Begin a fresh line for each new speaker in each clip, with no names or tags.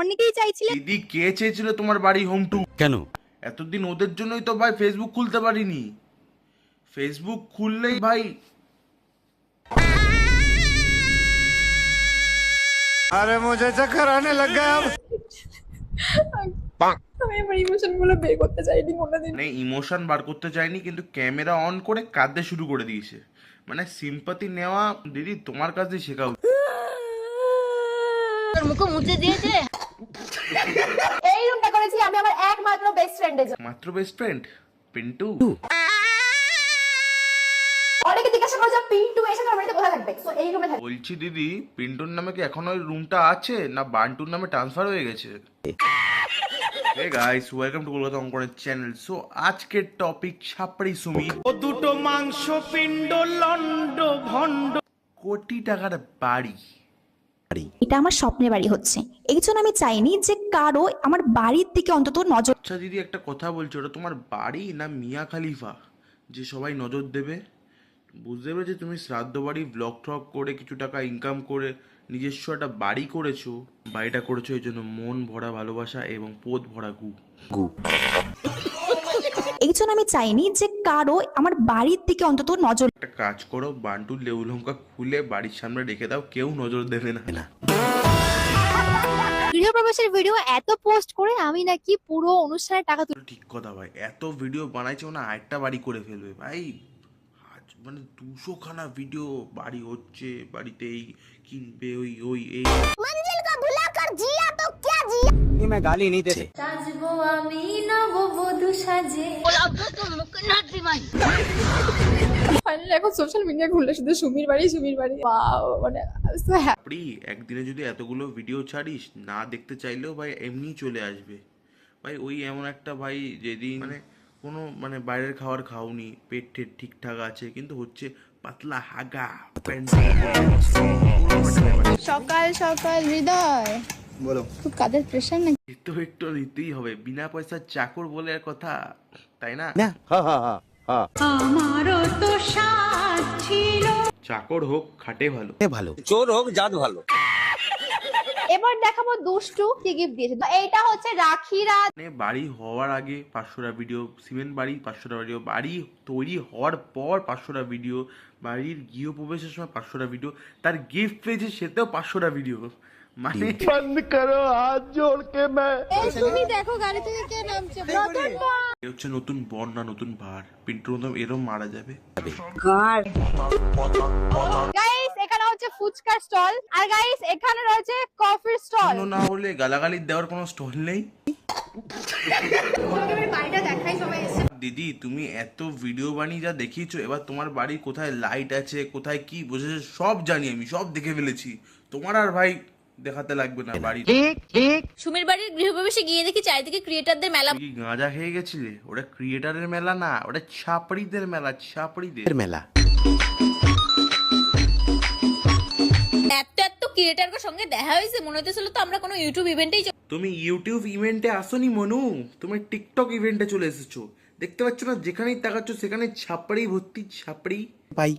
অনেকেই চাইছিলেন।
দিদি কে চেয়েছিল তোমার বাড়ি হোম টু?
কেন?
এতদিন ওদের জন্যই তো ভাই ফেসবুক খুলতে পারিনি। ফেসবুক খুললেই ভাই
अरे मुझे चक्कर आने लग गया अब।
আমি আমার ইমোশন গুলো বের করতে চাইনি কোনোদিন।
মানে ইমোশন বার করতে চাইনি, কিন্তু ক্যামেরা অন করে কাঁদতে শুরু করে দিয়েছে। মানে সিম্পাথি নেওয়া দিদি তোমার কাছে শেখা উচিত।
তোর মুখ মুছে দিয়েছে। এই রুমটা করেছি আমি আমার একমাত্র বেস্ট ফ্রেন্ডের জন্য।
মাত্র বেস্ট ফ্রেন্ড পিন্টু।
অনেকে জিজ্ঞাসা করে যে পিন্টু এসে তোর বাড়িতে কোথায় থাকবে, সো এই রুমে থাকবে।
বলছি দিদি পিন্টুর নামে কি এখন ওই রুমটা আছে, না বান্টুর নামে ট্রান্সফার হয়ে গেছে? Hey guys, welcome to Kolkata অঙ্কনের চ্যানেল। সো আজকের টপিক ছাপড়ি সুমি ও দুটো মাংস পিণ্ড লন্ড ভন্ড কোটি টাকার বাড়ি।
এটা আমার স্বপ্নের বাড়ি হচ্ছে, এই জন্য আমি চাইনি যে কারো আমার বাড়ির দিকে অন্তত নজর।
আচ্ছা দিদি একটা কথা বলছো, ওটা তোমার বাড়ি না মিয়া খালিফা যে সবাই নজর দেবে? বুঝতে পেরেছি তুমি শ্রাদ্ধ বাড়ি ব্লগ ট্লগ করে কিছু টাকা ইনকাম করে নিজস্ব একটা বাড়ি করেছো। বাড়িটা করেছো এই জন্য মন ভরা ভালোবাসা এবং পোত ভরা গু।
এই জন্য আমি চাইনি যে কারো আমার বাড়ির দিকে অন্তত নজর।
একটা কাজ করো, বান্টুর লেবু লঙ্কা খুলে বাড়ির সামনে রেখে দাও, কেউ নজর দেবে না।
গৃহপ্রবেশের ভিডিও এত পোস্ট করে আমি নাকি পুরো অনুষ্ঠানের টাকা তুলে।
ঠিক কথা ভাই, এত ভিডিও বানাইছো না আরেকটা বাড়ি করে ফেলবে ভাই। মানে 200 খানা ভিডিও বাড়ি হচ্ছে, বাড়িতেই কিনবে ওই ওই এই।
मंजिल का भुला कर जिया तो क्या जिया।
ये मैं गाली नहीं दे सकता।
সাজবো আমি নববধূ সাজে। ফাইনালি এখন সোশ্যাল মিডিয়া খুললে শুধু সুমির বাড়ি ওয়াও, মানে সো হ্যাপি।
আপনি একদিনে যদি এতগুলো ভিডিও ছাড়িস, না দেখতে চাইলেও ভাই এমনি চলে আসবে ভাই। ওই এমন একটা ভাই যেদিন মানে কোনো মানে বাইরের খাবার খাওনি, পেট টেট ঠিকঠাক আছে, কিন্তু হচ্ছে পাতলা হাগা প্যান্ট।
সকাল সকাল হৃদয়
बोलो।
খুব কাদের প্রেশার না।
তো একটু দিতেই হবে, বিনা পয়সার চাকর বলে আর কথা, তাই না?
हाँ हाँ हाँ हाँ।
চাকর হোক খাটে ভালো।
ভালো।
चोर हो जात भालो।
এবার দেখাবো দুষ্টু কি গিফট দিয়েছে। তো এইটা হচ্ছে রাখি রাত।
মানে বাড়ি হওয়ার আগে 500টা ভিডিও, সিমেন্ট বাড়ি 500টা ভিডিও, বাড়ি তৈরি হওয়ার পর 500টা ভিডিও, বাড়ির গৃহপ্রবেশের সময় 500টা ভিডিও, তার গিফট পেয়েছে সেটাও 500টা ভিডিও। মানে বন্ধ করো হাত জোড় কে
এই তুমি দেখো গাড়ি থেকে কে নামছে। নতুন বর।
এ হচ্ছে নতুন বর না নতুন ভার। পিন্টুর মতো এরম মারা যাবে।
গাইস এখানে হচ্ছে ফুচকা স্টল, আর গাইস এখানে রয়েছে কফির স্টল।
অন্য না হলে গালাগালি দেওয়ার কোনো স্টল নেই।
বাড়িটা দেখাই সবাই এসে।
দিদি তুমি এত ভিডিও বানিয়ে যা দেখিয়েছো, এবার তোমার বাড়ি কোথায় লাইট আছে, কোথায় কি বসেছে সব জানি আমি, সব দেখে ফেলেছি। তোমার আর ভাই দেখাতে লাগবে না বাড়ি।
সুমির বাড়ির গৃহপ্রবেশে গিয়ে দেখি চারিদিকে ক্রিয়েটারদের মেলা।
তুমি কি গাঁজা খেয়ে গেছিলে? ওটা ক্রিয়েটারের মেলা না, ওটা ছাপড়িদের মেলা, ছাপড়িদের
মেলা।
এত এত ক্রিয়েটারের সঙ্গে দেখা হয়েছে, মনে হতেছিল তো আমরা কোনো ইউটিউব ইভেন্টেই।
তুমি ইউটিউব ইভেন্টে আসোনি মনু, তুমি টিকটক ইভেন্টে চলে এসেছো। দেখতে পাচ্ছ না, যেখানেই তাকাচ্ছ সেখানে ছাপড়ি ভর্তি ছাপড়ি।
ভাই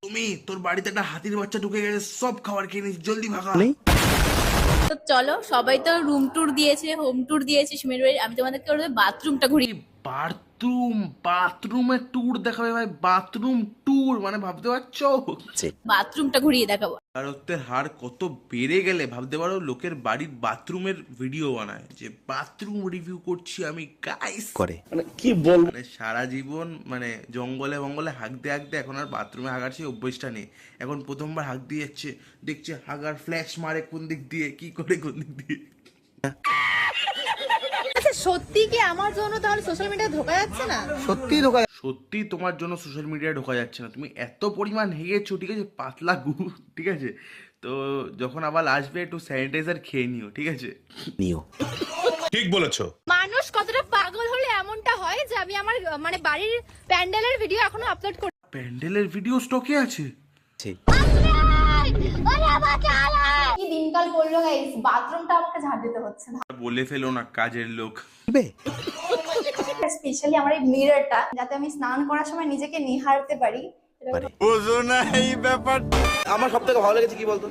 তুমি তোর বাড়িতে একটা হাতির বাচ্চা ঢুকে গেছে, সব খাবার খেয়ে নিস, জলদি ভাগা।
তো চলো, সবাই তো রুম ট্যুর দিয়েছে, হোম ট্যুর দিয়েছে সুমির বাড়ির। আমি তোমাদেরকে বাথরুমটা ঘুরি।
বাথরুমের ট্যুর দেখাবে ভাই, বাথরুম ট্যুর মানে ভাবতে পারছো?
বাথরুমটা ঘুরিয়ে দেখাবো।
বেকারত্বের হার কত বেড়ে গেলে ভাবতে পারো, লোকের বাড়ির বাথরুমের ভিডিও বানায় যে বাথরুম রিভিউ করছি আমি গাইস
করে।
মানে সারা জীবন মানে জঙ্গলে মঙ্গলে হাঁকতে হাঁকতে এখন আর বাথরুমে হাগার সেই অভ্যেসটা নেই। এখন প্রথমবার হাঁক দিয়ে যাচ্ছে, দেখছে হাগার ফ্ল্যাশ মারে কোন দিক দিয়ে, কি করে কোন দিক দিয়ে।
আচ্ছা সত্যি কি আমার জন্য তাহলে সোশ্যাল মিডিয়ায় ঢোকা যাচ্ছে না?
সত্যি ধোকা।
সত্যি তোমার জন্য সোশ্যাল মিডিয়ায় ঢোকা যাচ্ছে না। তুমি এত পরিমাণ হেগেছো, ঠিক আছে, পাতলা গু, ঠিক আছে। তো যখন আবার আসবে একটু স্যানিটাইজার খেয়ে নিও, ঠিক আছে?
নিও।
ঠিক বলেছো।
মানুষ কতটা পাগল হলে এমনটা হয় যে আমি আমার মানে বাড়ির প্যান্ডেলের ভিডিও এখনো আপলোড করি।
প্যান্ডেলের ভিডিও স্টকে আছে।
কি দিনকাল পড়লো গাইস, বাথরুমটা আমাকে ঝাড় দিতে হচ্ছে।
বলে ফেলো না কাজের লোক।
স্পেশালি আমার এই মিররটা, যাতে আমি স্নান করার সময় নিজেকে নিহারতে পারি।
বুঝো না এই ব্যাপার।
আমার সব থেকে ভালো লেগেছে কি বলতো,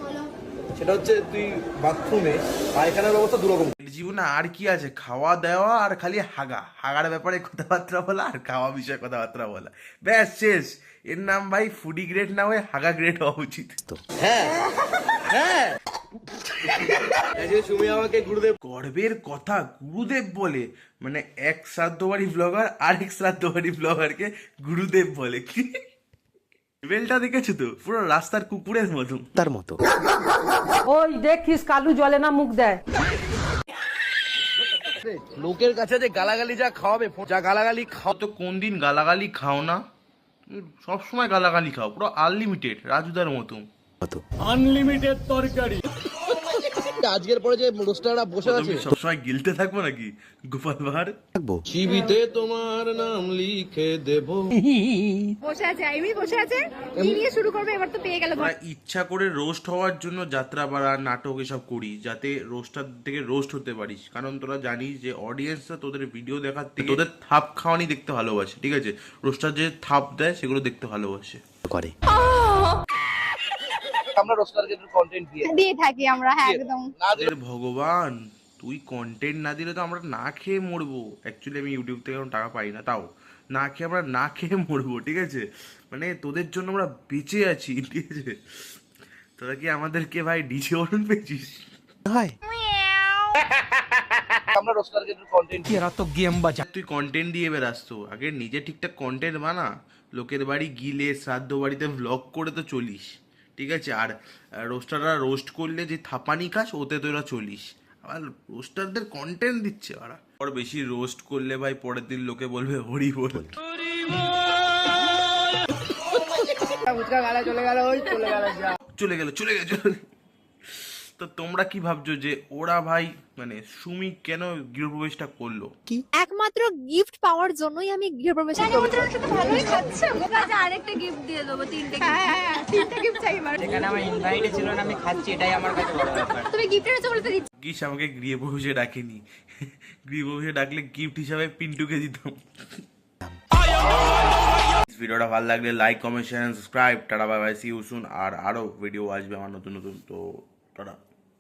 সেটা হচ্ছে তুই বাথরুমে পায়খানার ব্যবস্থা দুরকম।
জীবনে আর কি আছে, খাওয়া দেওয়া আর খালি হাগার ব্যাপারে কথাবার্তা বলা আর খাওয়া বিষয়ে কথাবার্তা বলা, ব্যাস শেষ। এর নাম ভাই ফুডি গ্রেড না হয়ে হাগা গ্রেড হওয়া উচিত।
হ্যাঁ হ্যাঁ সুমি আমাকে গুরুদেব
গর্বের কথা, গুরুদেব বলে, মানে এক শ্রাদ্ধবাড়ি ব্লগার আর এক শ্রাদ্ধবাড়ি ব্লগারকে গুরুদেব বলে। কি লেভেলটা দেখেছো তো, পুরো রাস্তার কুকুরের মতো।
তার মতো
ওই দেখিস কালু জলে না মুখ দেয়।
লোকের কাছে যে গালাগালি যা খাওয়াবে, যা গালাগালি
খাও তো কোন দিন গালাগালি খাও না? তুমি সবসময় গালাগালি খাও, পুরো আনলিমিটেড, রাজুদার মতো।
আনলিমিটেড তরকারি। আজকের পরে যে রোস্টাররা বসে আছে,
তুমি সবসময় গিলতে থাকবো নাকি গোপাল ভাঁড়?
থাকবো।
শিবিতে তোমার নাম লিখে দেব।
বসে আছে, এমনি বসে আছে, কি নিয়ে শুরু করবে এবার তো পেয়ে গেল।
আমরা ইচ্ছা করে রোস্ট হওয়ার জন্য যাত্রা পাড়া নাটক এসব করি, যাতে রোস্টার থেকে রোস্ট হতে পারিস। কারণ তোরা জানিস যে অডিয়েন্সরা তোদের ভিডিও দেখার থেকে তোদের থাপ খাওয়ানি দেখতে ভালোবাসে, ঠিক আছে? রোস্টার যে থাপ দেয় সেগুলো দেখতে ভালোবাসে
করে
আমরা রোস্টারকে কন্টেন্ট
দিয়ে থাকি আমরা, হ্যাঁ একদম।
এর ভগবান, তুই কন্টেন্ট না দিলে তো আমরা না খেয়ে মরবো। অ্যাকচুয়ালি আমি ইউটিউব থেকে কোনো টাকা পাই না, তাও না খেয়ে আমরা না খেয়ে মরবো, ঠিক আছে? মানে তোদের জন্য আমরা বেঁচে আছি, ঠিক আছে? তোরা কি আমাদেরকে ভাই ডিজে অরুণ পেয়েছিস?
হয়
আমরা রোস্টারকে কন্টেন্ট
তুই কন্টেন্ট দিয়ে বেরাস তো, আগে নিজে ঠিকঠাক কন্টেন্ট বানা। লোকের বাড়ি গিলে শ্রাদ্ধ বাড়িতে ভ্লগ করে তো চলিস, ঠিক আছে? আর রোস্টাররা রোস্ট করলে যে থাপানি খাস ওতে তোরা চলিস। আবার রোস্টারদের কন্টেন্ট দিচ্ছে ওরা। আর বেশি রোস্ট করলে ভাই পরের দিন লোকে বলবে হরি বল। চলে গেল। তো তোমরা কি ভাবছো যে ওরা ভাই মানে সুমি কেন গৃহপ্রবেশটা করলো?
একমাত্র গিফট পাওয়ার জন্যই আমি গৃহপ্রবেশ করছি। ভালোই খাচ্ছে, আরেকটা গিফট দিয়ে দেবো, তিনটে গিফট চাই আমার।
এখানে আমার ইনভাইটে ছিল না, আমি খাচ্ছি, এটাই আমার কাছে বড় ব্যাপার।
তুমি গিফটের কাছে বলতে দিচ্ছ।
গিস আমাকে গৃহপ্রবেশে ডাকেনি, গৃহপ্রবেশে ডাকলে গিফট হিসাবে পিন্টুকে দিতাম। ভিডিওটা ভালো লাগলে like, comment, share, subscribe. Tata, bye bye, see you soon. আর আরো ভিডিও আসবে আমার নতুন। তো টাটা।